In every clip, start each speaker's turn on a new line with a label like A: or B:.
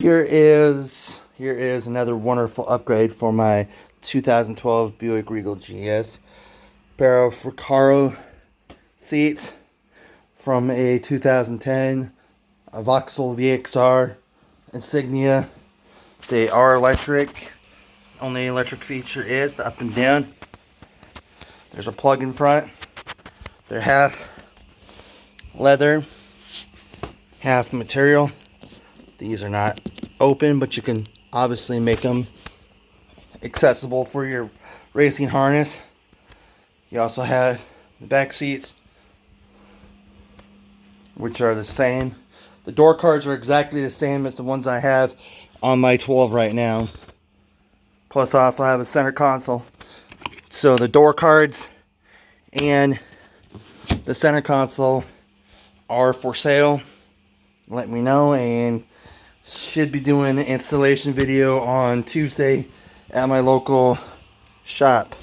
A: Here is another wonderful upgrade for my 2012 Buick Regal GS. Pair of recaro seats from a 2010 Vauxhall VXR insignia. They are electric. Only electric feature is the up and down. There's a plug in front. They're half leather, half material. These are not open, but you can obviously make them accessible for your racing harness. You also have the back seats, which are the same. The door cards are exactly the same as the ones I have on my 12 right now. Plus I also have a center console. So the door cards and the center console are for sale. Let me know, and should be doing an installation video on Tuesday at my local shop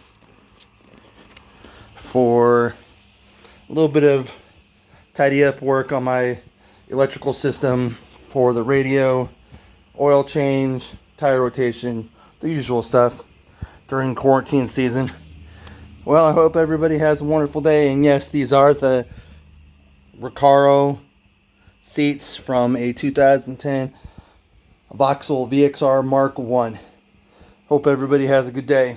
A: for a little bit of tidy up work on my electrical system for the radio, oil change, tire rotation, the usual stuff during quarantine season. Well, I hope everybody has a wonderful day, and yes, these are the recaro seats from a 2010 Vauxhall VXR Mark 1. Hope everybody has a good day.